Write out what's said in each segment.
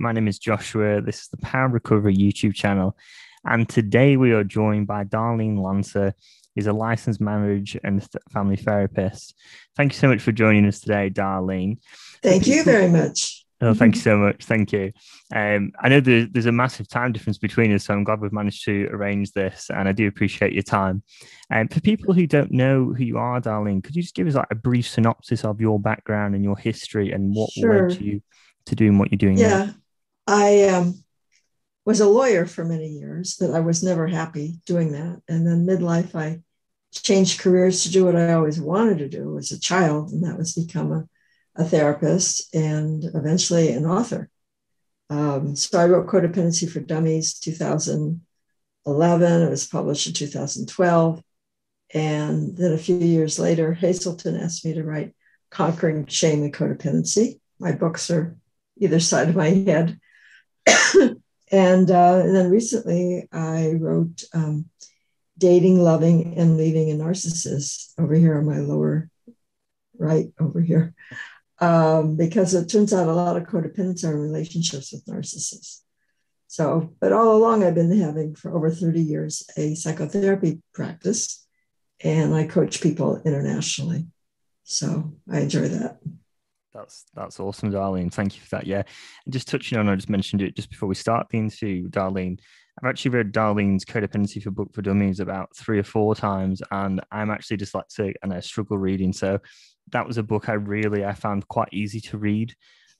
My name is Joshua. This is the Power Recovery YouTube channel. And today we are joined by Darlene Lancer. He's a licensed marriage and family therapist. Thank you so much for joining us today, Darlene. Thank you very much. Oh, thank you so much. Thank you. I know there's a massive time difference between us, so I'm glad we've managed to arrange this, and I do appreciate your time. For people who don't know who you are, Darlene, could you just give us like a brief synopsis of your background and your history and what led you to doing what you're doing now? I was a lawyer for many years, but I was never happy doing that. And then midlife, I changed careers to do what I always wanted to do as a child, and that was become a therapist and eventually an author. So I wrote Codependency for Dummies 2011. It was published in 2012. And then a few years later, Hazelton asked me to write Conquering Shame and Codependency. My books are either side of my head. And then recently I wrote Dating, Loving, and Leaving a Narcissist over here on my lower right over here. Because it turns out a lot of codependents are in relationships with narcissists. So, but all along I've been having for over 30 years a psychotherapy practice, and I coach people internationally. So I enjoy that. That's awesome, Darlene. Thank you for that. Yeah. And just touching on, I just mentioned it just before we start the interview, Darlene. I've actually read Darlene's Codependency for Book for Dummies about 3 or 4 times, and I'm actually dyslexic and I struggle reading. So that was a book I found quite easy to read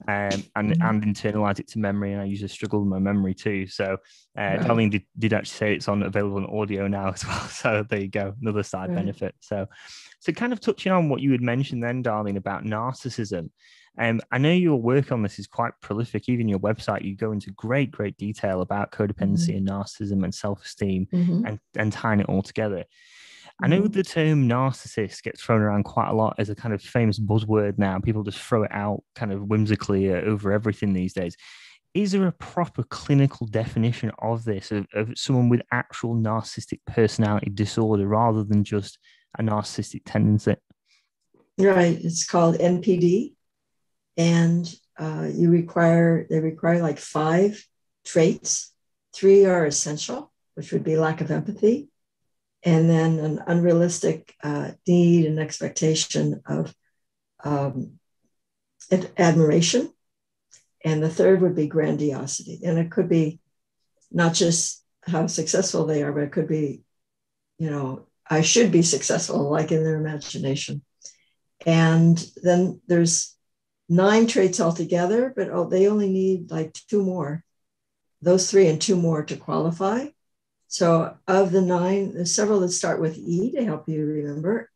and internalize it to memory. And I usually struggle with my memory too. So Darlene did actually say it's available on audio now as well. So there you go, another side benefit. So kind of touching on what you had mentioned then, Darlene, about narcissism. I know your work on this is quite prolific. Even your website, you go into great detail about codependency and narcissism and self-esteem and tying it all together. I know the term narcissist gets thrown around quite a lot as a kind of famous buzzword now. People just throw it out kind of whimsically over everything these days. Is there a proper clinical definition of this, of someone with actual narcissistic personality disorder rather than just a narcissistic tendency? Right. It's called NPD. And they require like 5 traits. 3 are essential, which would be lack of empathy, and then an unrealistic need and expectation of admiration. And the third would be grandiosity. And it could be not just how successful they are, but it could be, I should be successful, like in their imagination. And then there's 9 traits altogether, but they only need like 2 more, those 3 and 2 more to qualify. So of the 9, there's several that start with E to help you remember,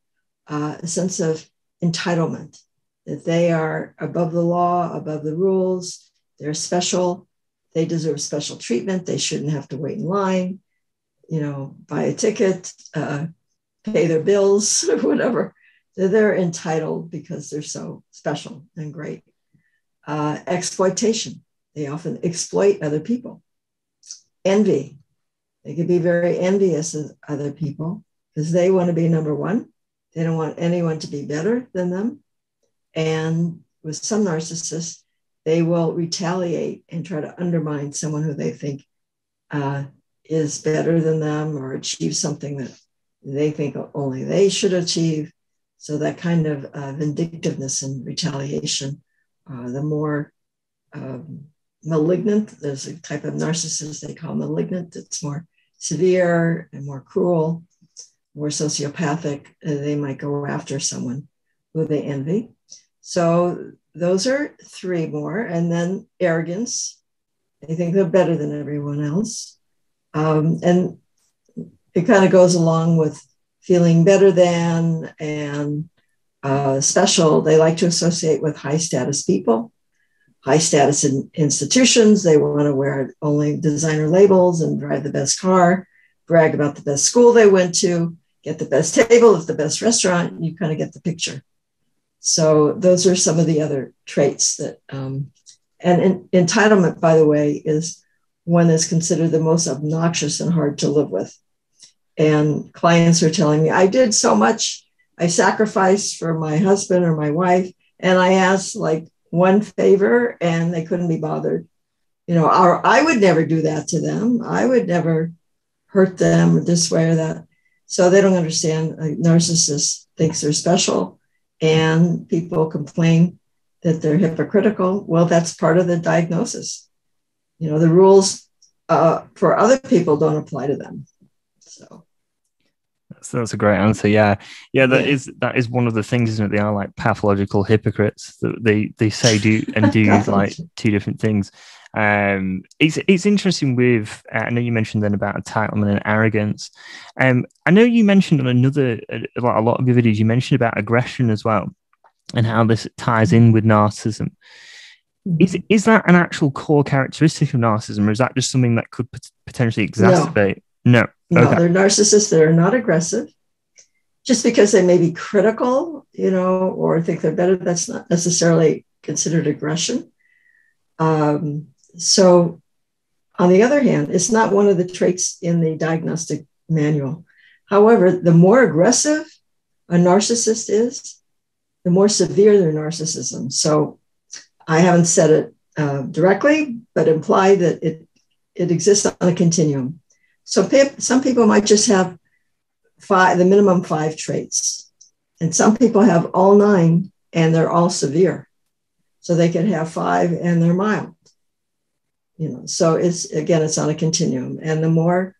a sense of entitlement, that they are above the law, above the rules, they're special, they deserve special treatment, they shouldn't have to wait in line, buy a ticket, pay their bills, or whatever. They're entitled because they're so special and great. Exploitation. They often exploit other people. Envy. They can be very envious of other people because they want to be number one. They don't want anyone to be better than them. And with some narcissists, they will retaliate and try to undermine someone who they think is better than them or achieve something that they think only they should achieve. So that kind of vindictiveness and retaliation, the more malignant, there's a type of narcissist they call malignant. It's more severe and more cruel, more sociopathic. They might go after someone who they envy. So those are 3 more. And then arrogance. They think they're better than everyone else. And it kind of goes along with feeling better than and special. They like to associate with high status people, high status in institutions. They want to wear only designer labels and drive the best car, brag about the best school they went to, get the best table at the best restaurant. You kind of get the picture. So those are some of the other traits that, and entitlement, by the way, is one that's considered the most obnoxious and hard to live with. And clients are telling me, I did so much. I sacrificed for my husband or my wife, and I asked like one favor and they couldn't be bothered. I would never do that to them. I would never hurt them this way or that. So they don't understand. A narcissist thinks they're special, and people complain that they're hypocritical. Well, that's part of the diagnosis. The rules for other people don't apply to them. So that's a great answer. Yeah. That yeah. is one of the things, isn't it? They are like pathological hypocrites. That they say do and do like two different things. It's interesting with I know you mentioned then about entitlement and arrogance. I know you mentioned on a lot of your videos, you mentioned about aggression as well, and how this ties in with narcissism. Is that an actual core characteristic of narcissism, or is that just something that could potentially exacerbate? No. No, they're narcissists that are not aggressive. Just because they may be critical, or think they're better, that's not necessarily considered aggression. So, on the other hand, it's not one of the traits in the diagnostic manual. However, the more aggressive a narcissist is, the more severe their narcissism. So, I haven't said it directly, but imply that it exists on a continuum. So some people might just have the minimum 5 traits, and some people have all 9 and they're all severe. So they can have 5 and they're mild. So it's on a continuum, and the more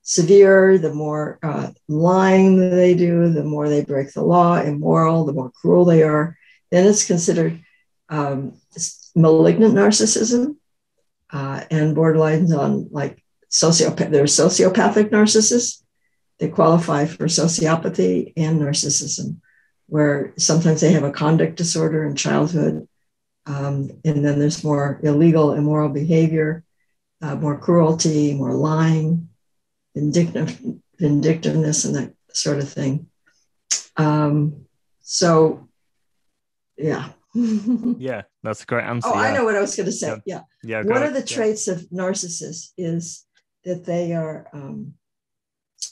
severe, the more lying they do, the more they break the law, immoral, the more cruel they are. Then it's considered malignant narcissism, and borderlines on like they're sociopathic narcissists. They qualify for sociopathy and narcissism, where sometimes they have a conduct disorder in childhood. And then there's more illegal, immoral behavior, more cruelty, more lying, vindictiveness, and that sort of thing. So, yeah. Yeah, that's a great answer. Oh, yeah. I know what I was going to say. Yeah. One of the traits of narcissists is that they are, and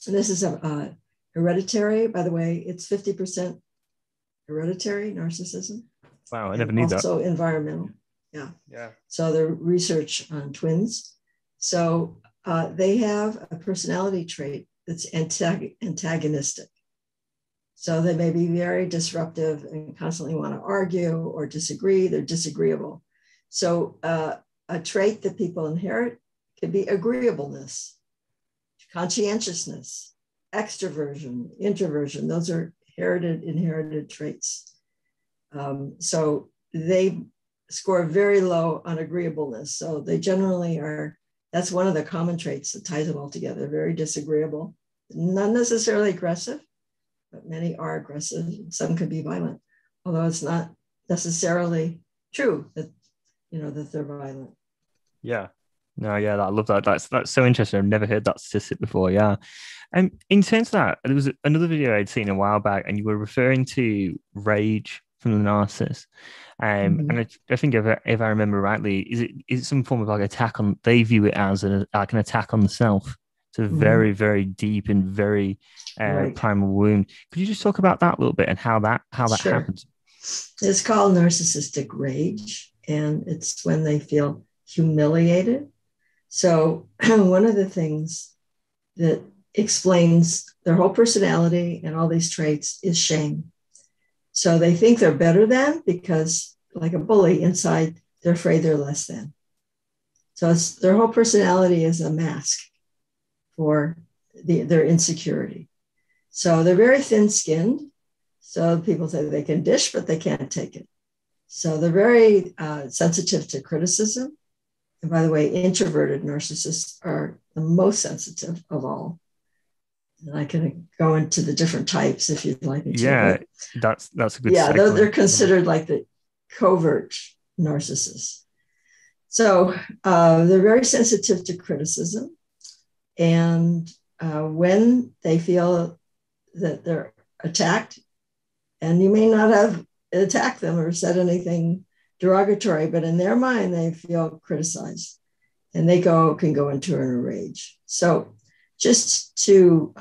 this is hereditary, by the way, it's 50% hereditary narcissism. Wow, I never knew that. Also environmental. Yeah. So the research on twins. So they have a personality trait that's antagonistic. So they may be very disruptive and constantly want to argue or disagree. They're disagreeable. So a trait that people inherit could be agreeableness, conscientiousness, extroversion, introversion. Those are inherited traits. So they score very low on agreeableness. So they generally are, that's one of the common traits that ties them all together, very disagreeable, not necessarily aggressive, but many are aggressive. Some can be violent, although it's not necessarily true that, that they're violent. Yeah. No, yeah, I love that. That's so interesting. I've never heard that statistic before. Yeah. And in terms of that, there was another video I'd seen a while back, and you were referring to rage from the narcissist. And I think if I remember rightly, is it some form of like attack on? They view it as like an attack on the self. It's a very, very deep and very primal wound. Could you just talk about that a little bit and how that Sure. happens? It's called narcissistic rage, and it's when they feel humiliated. So one of the things that explains their whole personality and all these traits is shame. So they think they're better than, because like a bully inside, they're afraid they're less than. So their whole personality is a mask for their insecurity. So they're very thin-skinned. So people say they can dish, but they can't take it. So they're very sensitive to criticism. And by the way, introverted narcissists are the most sensitive of all. And I can go into the different types if you'd like me to. Yeah, that's a good. Yeah, they're considered like the covert narcissists. So they're very sensitive to criticism. And when they feel that they're attacked, and you may not have attacked them or said anything derogatory, but in their mind, they feel criticized, and they can go into a rage. So just to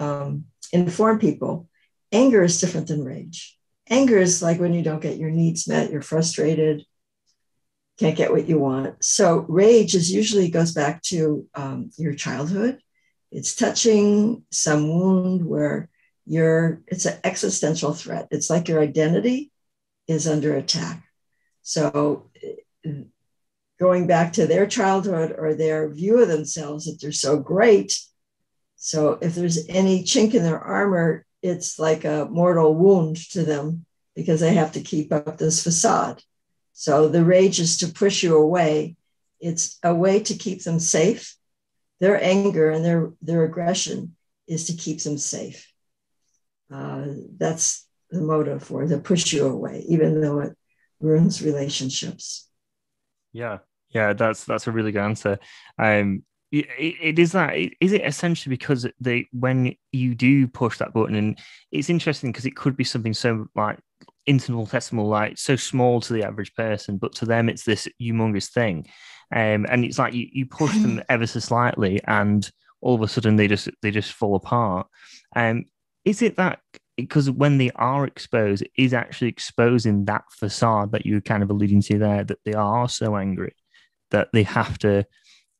inform people, anger is different than rage. Anger is like when you don't get your needs met, you're frustrated. can't get what you want. So rage is usually goes back to your childhood. It's touching some wound where it's an existential threat. It's like your identity is under attack. So going back to their childhood or their view of themselves that they're so great. So if there's any chink in their armor, it's like a mortal wound to them because they have to keep up this facade. So the rage is to push you away. It's a way to keep them safe. Their anger and their aggression is to keep them safe. That's the motive for it, to push you away, even though it ruins relationships. Yeah, that's a really good answer. It is that. Is it essentially because when you do push that button, and it's interesting because it could be something so like infinitesimal, like so small to the average person, but to them it's this humongous thing, and it's like you push them ever so slightly, and all of a sudden they just fall apart. Is it that because when they are exposed, it is actually exposing that facade that you were kind of alluding to there, that they are so angry that they have to,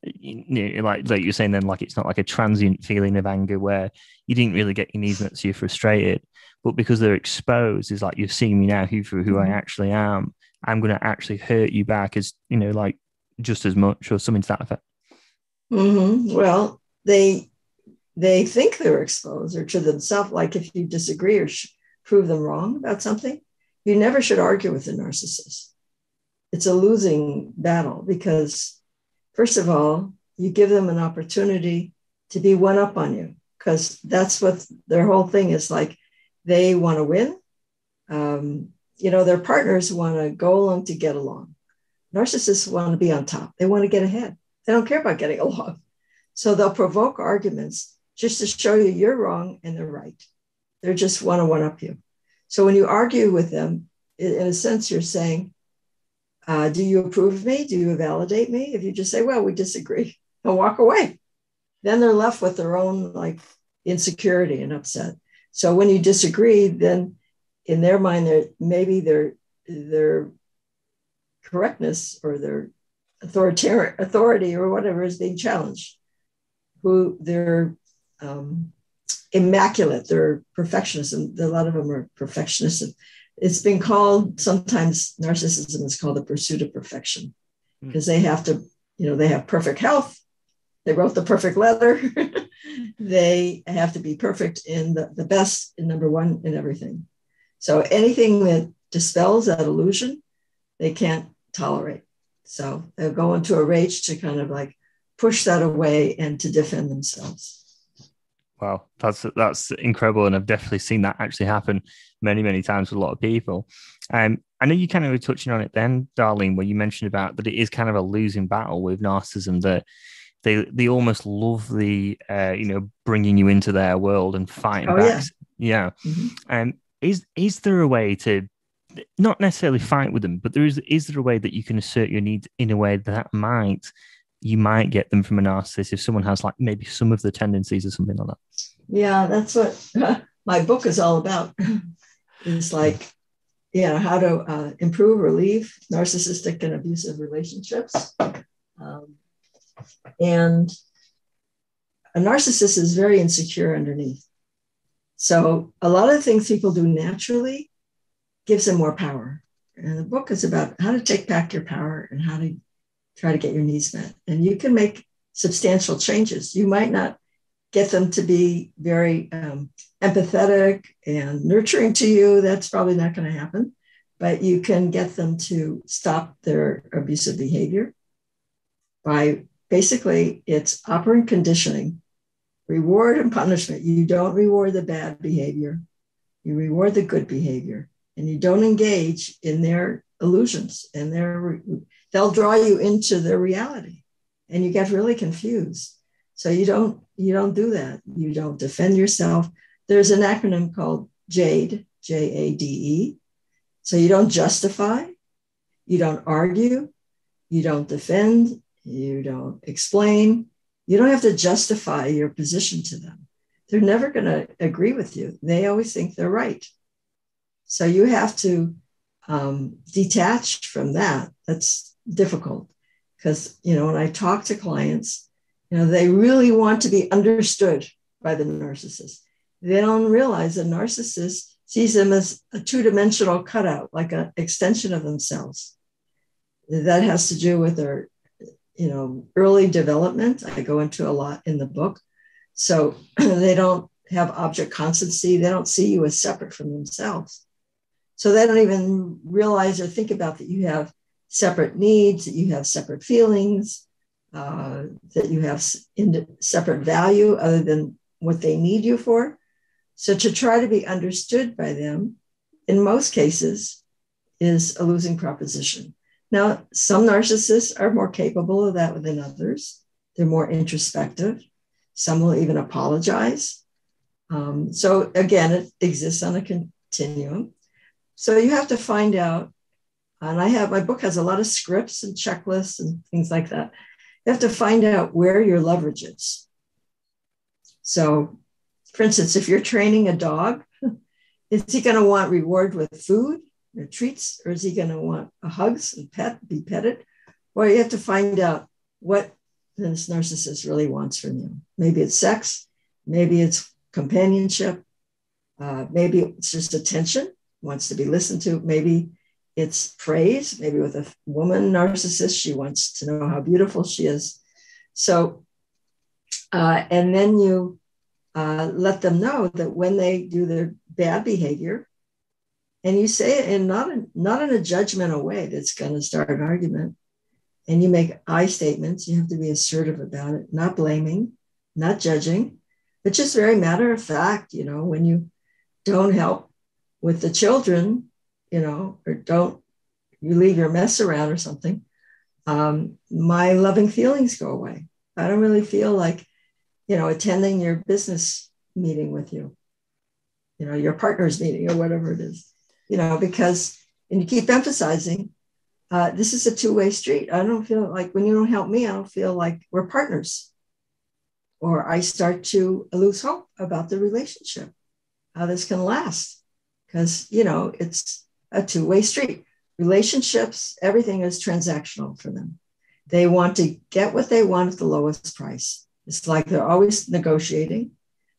like you're saying then, like it's not like a transient feeling of anger where you didn't really get your needs met, so you're frustrated, but because they're exposed, is like, you're seeing me now for who I actually am. I'm going to actually hurt you back as, like just as much, or something to that effect. Mm-hmm. Well, they think they're exposed, or to themselves. Like if you disagree or prove them wrong about something, you never should argue with a narcissist. It's a losing battle because, first of all, you give them an opportunity to be one up on you, because that's what their whole thing is like. They want to win. Their partners want to go along to get along. Narcissists want to be on top. They want to get ahead. They don't care about getting along. So they'll provoke arguments just to show you you're wrong and they're right. They just want to one up you. So when you argue with them, in a sense, you're saying, do you approve of me? Do you validate me? If you just say, well, we disagree, and walk away, then they're left with their own like insecurity and upset. So when you disagree, then in their mind, maybe their correctness or their authority or whatever is being challenged. Who they're immaculate, they're perfectionism. A lot of them are perfectionists. It's been called, sometimes narcissism is called the pursuit of perfection, because they have to, they have perfect health. They wrote the perfect letter. They have to be perfect in the best, in number one in everything. So anything that dispels that illusion, they can't tolerate. So they'll go into a rage to kind of like push that away and to defend themselves. Wow, that's incredible, and I've definitely seen that actually happen many, many times with a lot of people. I know you kind of were touching on it then, Darlene, where you mentioned about that it is kind of a losing battle with narcissism, that they almost love the bringing you into their world and fighting back. Yeah. Mm-hmm. Is there a way to not necessarily fight with them, but is there a way that you can assert your needs in a way that you might get them from a narcissist if someone has like maybe some of the tendencies or something like that? Yeah, that's what my book is all about. It's like, how to improve or leave narcissistic and abusive relationships. And a narcissist is very insecure underneath. So a lot of the things people do naturally gives them more power. And the book is about how to take back your power and how to try to get your needs met. And you can make substantial changes. You might not get them to be very empathetic and nurturing to you. That's probably not going to happen. But you can get them to stop their abusive behavior by basically it's operant conditioning, reward and punishment. You don't reward the bad behavior. You reward the good behavior, and you don't engage in their illusions, and they'll draw you into their reality, and you get really confused. So you don't do that. You don't defend yourself. There's an acronym called JADE, JADE. So you don't justify, you don't argue, you don't defend, you don't explain. You don't have to justify your position to them. They're never going to agree with you. They always think they're right. So you have to detached from that, that's difficult. Because, when I talk to clients, they really want to be understood by the narcissist. They don't realize the narcissist sees them as a two-dimensional cutout, like an extension of themselves. That has to do with their, early development. I go into a lot in the book. So they don't have object constancy. They don't see you as separate from themselves. So they don't even realize or think about that you have separate needs, that you have separate feelings, that you have separate value other than what they need you for. So to try to be understood by them, in most cases, is a losing proposition. Now, some narcissists are more capable of that than others. They're more introspective. Some will even apologize. So again, it exists on a continuum. So you have to find out, and my book has a lot of scripts and checklists and things like that. You have to find out where your leverage is. So, for instance, if you're training a dog, is he going to want reward with food or treats, or is he going to want hugs and be petted? Well, you have to find out what this narcissist really wants from you. Maybe it's sex, maybe it's companionship, maybe it's just attention, wants to be listened to, maybe it's praise, maybe with a woman narcissist, she wants to know how beautiful she is. So, and then you let them know that when they do their bad behavior, and you say it in not in a judgmental way that's going to start an argument, and you make I statements, you have to be assertive about it, not blaming, not judging, but just very matter of fact, when you don't help with the children, or don't, you leave your mess around or something, my loving feelings go away. I don't really feel like, attending your business meeting with you, your partner's meeting or whatever it is, because, and you keep emphasizing, this is a two-way street. I don't feel like when you don't help me, I don't feel like we're partners. Or I start to lose hope about the relationship, how this can last. Because, it's a two-way street. Relationships, everything is transactional for them. They want to get what they want at the lowest price. It's like they're always negotiating.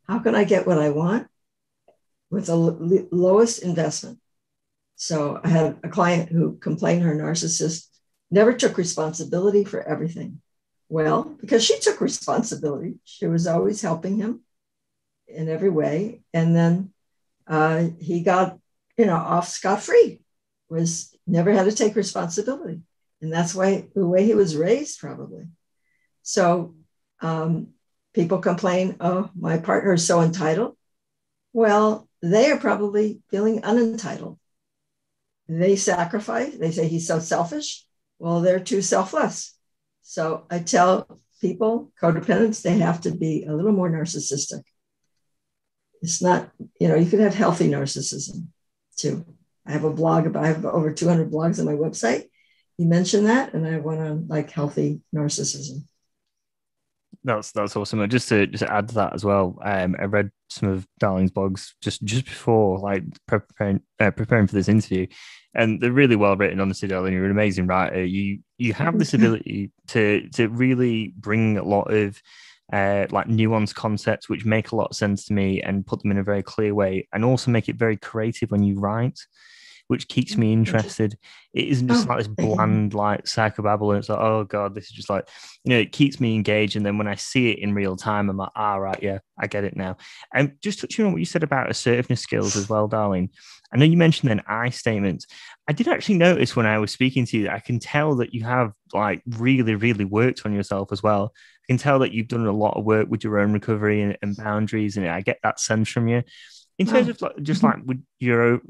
How can I get what I want with the lowest investment? So I had a client who complained her narcissist never took responsibility for everything. Well, because she took responsibility. She was always helping him in every way. And then he got, off scot-free, was never had to take responsibility. And that's why the way he was raised, probably. So people complain, oh, my partner is so entitled. Well, they are probably feeling unentitled. They sacrifice. They say he's so selfish. Well, they're too selfless. So I tell people, codependents, they have to be a little more narcissistic. It's not, you could have healthy narcissism too. I have I have over 200 blogs on my website. You mentioned that, and I have one on like healthy narcissism. That's awesome. Just to add to that as well, I read some of Darlene's blogs just before like preparing for this interview, and they're really well written. Honestly, Darlene, you're an amazing writer. You have this ability to really bring a lot of like nuanced concepts which make a lot of sense to me and put them in a very clear way, and also make it very creative when you write, which keeps me interested. It isn't just like this bland, like psychobabble. And it's like, oh God, this is just like, it keeps me engaged. And then when I see it in real time, I'm like, right, yeah, I get it now. And just touching on what you said about assertiveness skills as well, Darlene. I know you mentioned an I statement. I did actually notice when I was speaking to you that I can tell that you have like really, really worked on yourself as well. I can tell that you've done a lot of work with your own recovery and boundaries. And I get that sense from you. In terms of like, just like with your own,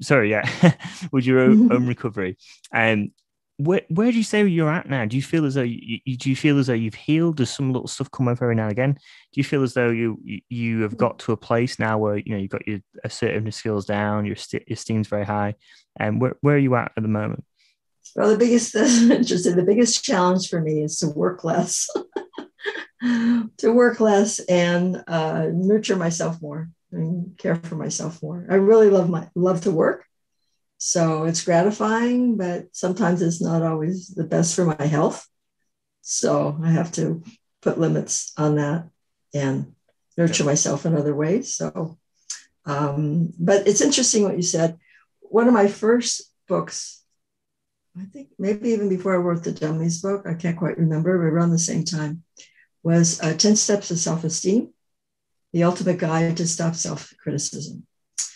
with your own recovery, where do you say you're at now? Do you feel as though you've healed? Does some little stuff come up every now and again? Do you feel as though you have got to a place now where you've got your assertiveness skills down, your esteem's very high, and where are you at the moment? Well, the biggest challenge for me is to work less, and nurture myself more and care for myself more. I really love to work. So it's gratifying, but sometimes it's not always the best for my health. So I have to put limits on that and nurture myself in other ways. So, but it's interesting what you said. One of my first books, I think maybe even before I wrote the Darlenes book, I can't quite remember, but around the same time, was 10 Steps to Self-Esteem, the ultimate guide to stop self-criticism.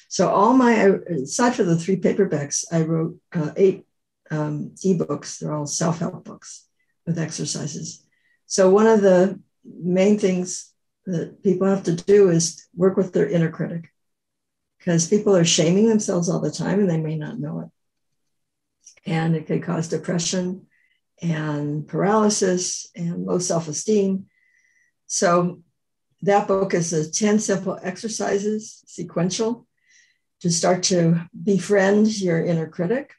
So all my, aside from the 3 paperbacks, I wrote 8 ebooks. They're all self-help books with exercises. So one of the main things that people have to do is work with their inner critic, because people are shaming themselves all the time and they may not know it. And it could cause depression and paralysis and low self-esteem. So that book is a 10 simple exercises, sequential, to start to befriend your inner critic.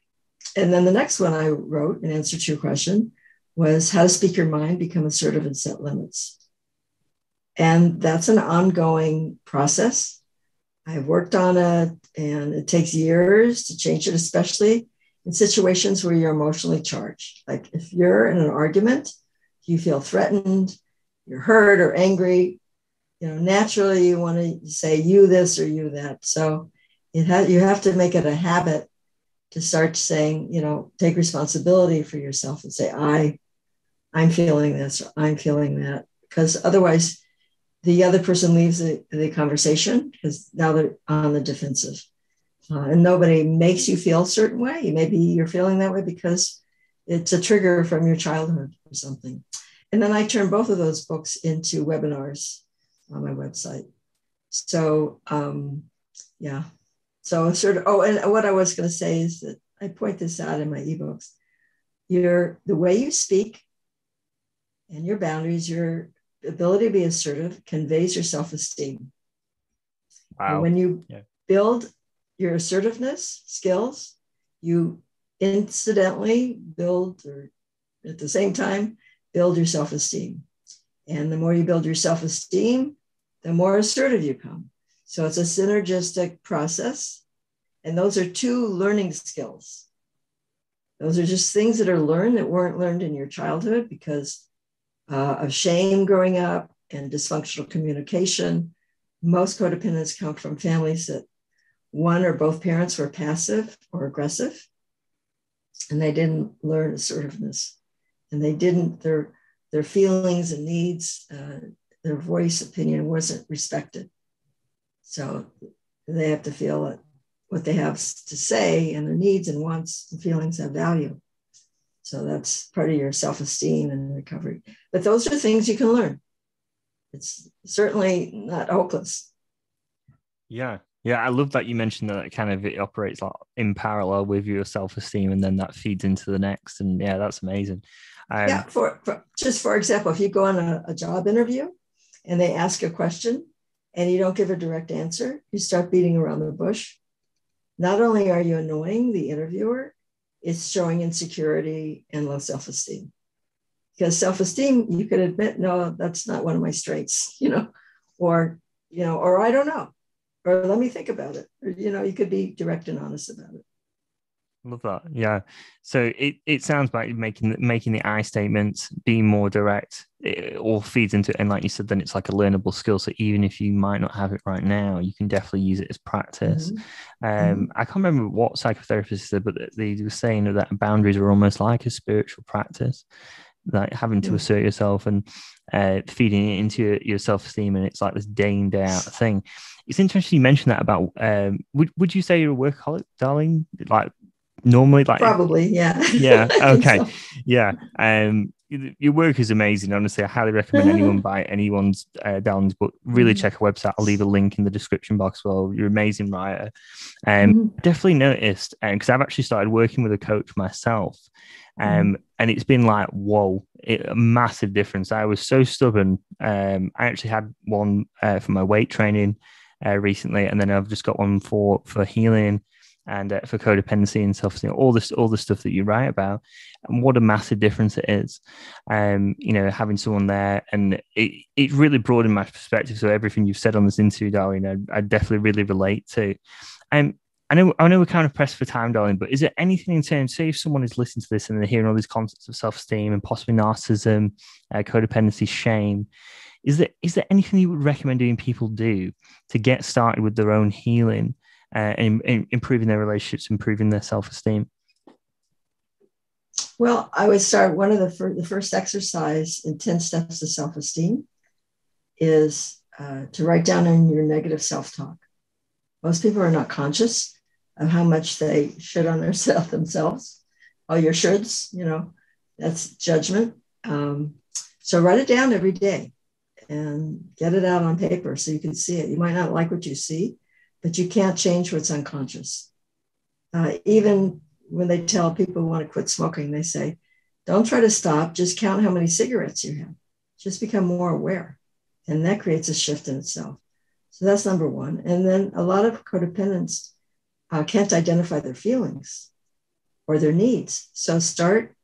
And then the next one I wrote in answer to your question was How to Speak Your Mind, Become Assertive, and Set Limits. And that's an ongoing process. I've worked on it, and it takes years to change it, especially in situations where you're emotionally charged. Like if you're in an argument, you feel threatened, you're hurt or angry, naturally you want to say you this or you that. So you have to make it a habit to start saying, take responsibility for yourself and say, I'm feeling this or I'm feeling that, because otherwise the other person leaves the conversation because now they're on the defensive. And nobody makes you feel a certain way. Maybe you're feeling that way because it's a trigger from your childhood or something. And then I turn both of those books into webinars on my website. So, yeah. So and what I was going to say is that I point this out in my ebooks. The way you speak and your boundaries, your ability to be assertive conveys your self-esteem. Wow. And when you build your assertiveness skills, you incidentally build, or at the same time, build your self-esteem. And the more you build your self-esteem, the more assertive you become. So it's a synergistic process. And those are 2 learning skills. Those are just things that are learned that weren't learned in your childhood because of shame growing up and dysfunctional communication. Most codependents come from families that one or both parents were passive or aggressive, and they didn't learn assertiveness, and they didn't, their feelings and needs, their voice, opinion wasn't respected. So they have to feel that what they have to say and their needs and wants and feelings have value. So that's part of your self-esteem and recovery. But those are things you can learn. It's certainly not hopeless. Yeah. Yeah, I love that you mentioned that it operates like in parallel with your self-esteem, and then that feeds into the next. And yeah, that's amazing. For example, if you go on a job interview and they ask a question and you don't give a direct answer, you start beating around the bush. Not only are you annoying the interviewer, it's showing insecurity and low self-esteem. Because self-esteem, you could admit, no, that's not one of my strengths, or I don't know. Or let me think about it. Or, you could be direct and honest about it. Love that. Yeah. So it sounds like making the I statements, being more direct, it all feeds into it. And like you said, then it's like a learnable skill. So even if you might not have it right now, you can definitely use it as practice. I can't remember what psychotherapist said, but they were saying that boundaries are almost like a spiritual practice, like having to assert yourself and feeding it into your self-esteem. And it's like this day in, day out thing. It's interesting you mentioned that about, would you say you're a workaholic, Darlene? Like, normally, like probably, yeah. Yeah. Okay. So. Yeah. Your work is amazing. Honestly, I highly recommend anyone buy anyone's Darlene's book. Really check her website. I'll leave a link in the description box. Well, you're an amazing writer. Definitely noticed, because I've actually started working with a coach myself. And it's been like, whoa, a massive difference. I was so stubborn. I actually had one for my weight training recently, and then I've just got one for healing and for codependency and self-esteem, all the stuff that you write about, and what a massive difference it is. Having someone there, and it really broadened my perspective. So everything you've said on this interview, Darlene, I definitely really relate to. I know we're kind of pressed for time, darling, but is there anything in terms, say if someone is listening to this and they're hearing all these concepts of self-esteem and possibly narcissism, codependency, shame, is there anything you would recommend doing people do to get started with their own healing and improving their relationships, improving their self-esteem? Well, I would start one of the first exercise in 10 steps to self-esteem is to write down in your negative self-talk. Most people are not conscious of how much they should on themselves. All your shoulds, that's judgment. So write it down every day and get it out on paper so you can see it. You might not like what you see, but you can't change what's unconscious. Even when they tell people who want to quit smoking, they say, don't try to stop, just count how many cigarettes you have. Just become more aware. And that creates a shift in itself. So that's number one. And then a lot of codependents can't identify their feelings or their needs. So start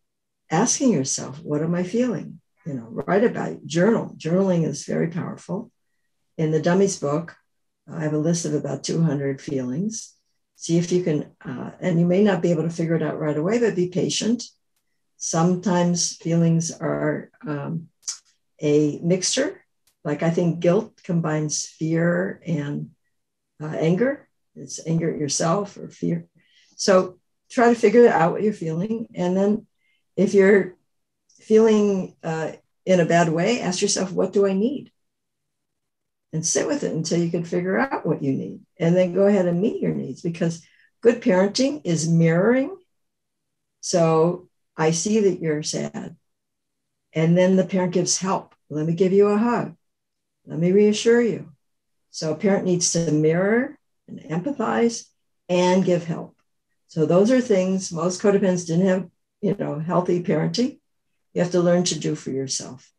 asking yourself, what am I feeling? Write about it. Journal. Journaling is very powerful. In the Dummies book, I have a list of about 200 feelings. See if you can, and you may not be able to figure it out right away, but be patient. Sometimes feelings are a mixture. Like I think guilt combines fear and anger. It's anger at yourself or fear. So try to figure out what you're feeling. And then if you're feeling in a bad way, ask yourself, what do I need? And sit with it until you can figure out what you need. And then go ahead and meet your needs, because good parenting is mirroring. So I see that you're sad. And then the parent gives help. Let me give you a hug. Let me reassure you. So a parent needs to mirror and empathize and give help. So those are things most codependents didn't have, healthy parenting. You have to learn to do for yourself.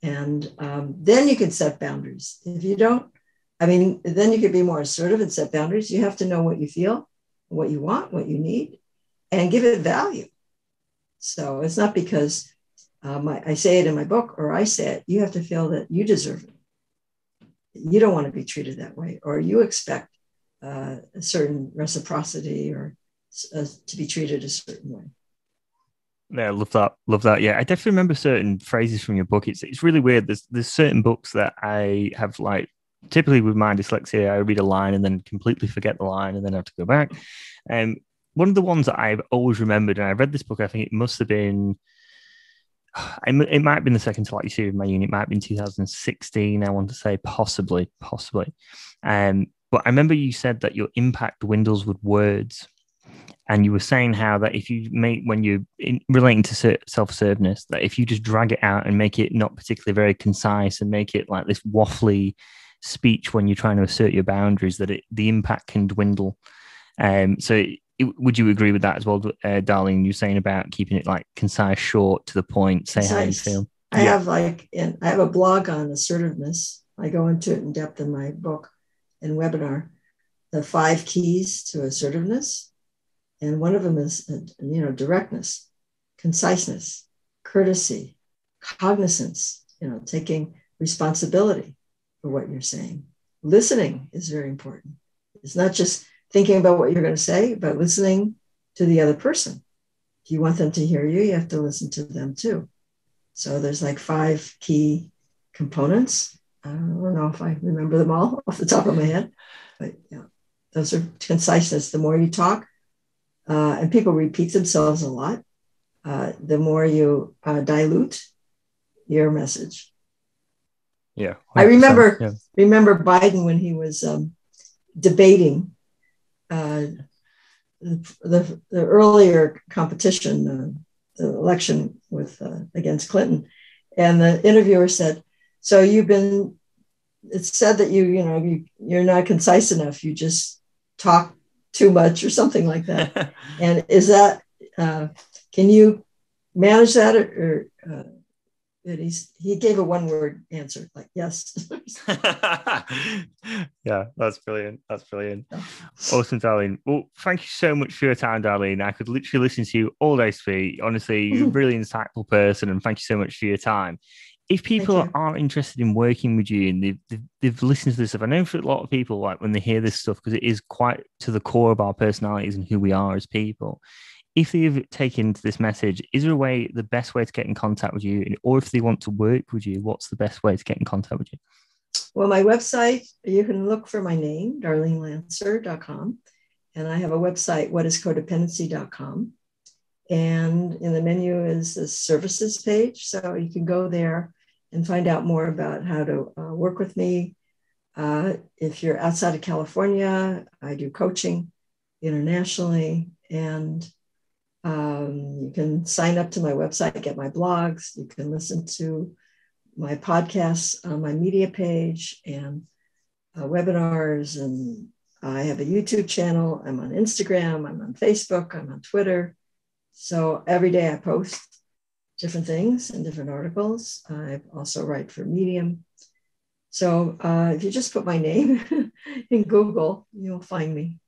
And then you can set boundaries. If you don't, then you could be more assertive and set boundaries. You have to know what you feel, what you want, what you need, and give it value. So it's not because I say it in my book or I say it. You have to feel that you deserve it. You don't want to be treated that way, or you expect a certain reciprocity or to be treated a certain way. Yeah, love that. Love that. Yeah, I definitely remember certain phrases from your book. It's really weird. There's certain books that I have, like, typically with my dyslexia, I read a line and then completely forget the line and then I have to go back. One of the ones that I've always remembered, and I read this book, I think it must have been, it might have been the second to last year of my unit, it might have been 2016, I want to say, possibly. But I remember you said that your impact dwindles with words. And you were saying how that if you when you're relating to self-assertiveness, that if you just drag it out and make it not particularly very concise and make it like this waffly speech when you're trying to assert your boundaries, that the impact can dwindle. Would you agree with that as well, Darlene? You're saying about keeping it like concise, short, to the point, say how you feel. I have a blog on assertiveness. I go into it in depth in my book and webinar, the 5 keys to assertiveness. And one of them is, directness, conciseness, courtesy, cognizance, taking responsibility for what you're saying. Listening is very important. It's not just thinking about what you're going to say, but listening to the other person. If you want them to hear you, you have to listen to them too. So there's like 5 key components. I don't know if I remember them all off the top of my head, but yeah, those are conciseness. The more you talk, and people repeat themselves a lot, the more you dilute your message. Yeah, 100%. I remember Biden when he was debating the earlier competition, the election against Clinton, and the interviewer said, "So it's said that you're not concise enough. You just talk too much," or something like that. And is that, can you manage that? Or he gave a 1-word answer, like, yes. Yeah, that's brilliant. That's brilliant. Awesome, Darlene. Well, thank you so much for your time, Darlene. I could literally listen to you all day speak. Honestly, you're a really insightful person, and thank you so much for your time. if Thank people you. are interested in working with you and they've listened to this stuff, I know for a lot of people, like when they hear this stuff, because it is quite to the core of our personalities and who we are as people. If they've taken to this message, is there a way, the best way to get in contact with you? Or if they want to work with you, what's the best way to get in contact with you? Well, my website, you can look for my name, darlenelancer.com. And I have a website, whatiscodependency.com. And in the menu is the services page. So you can go there and find out more about how to work with me. If you're outside of California, I do coaching internationally. And you can sign up to my website, get my blogs. You can listen to my podcasts on my media page and webinars. And I have a YouTube channel. I'm on Instagram. I'm on Facebook. I'm on Twitter. So every day I post different things and different articles. I also write for Medium. So if you just put my name in Google, you'll find me.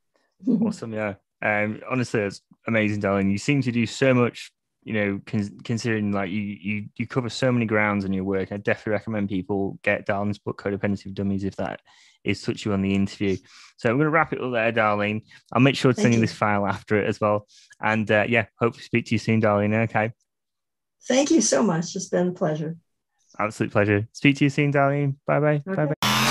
Awesome. Yeah. Honestly, it's amazing, Darlene. You seem to do so much, considering like you cover so many grounds in your work. I definitely recommend people get Darlene's book, Codependency for Dummies, if that is touch you on the interview. So I'm going to wrap it up there, Darlene. I'll make sure to send you this file after it as well. And hopefully speak to you soon, Darlene. Okay. Thank you so much. It's been a pleasure. Absolute pleasure. Speak to you soon, Darlene. Bye-bye. Okay. Bye-bye.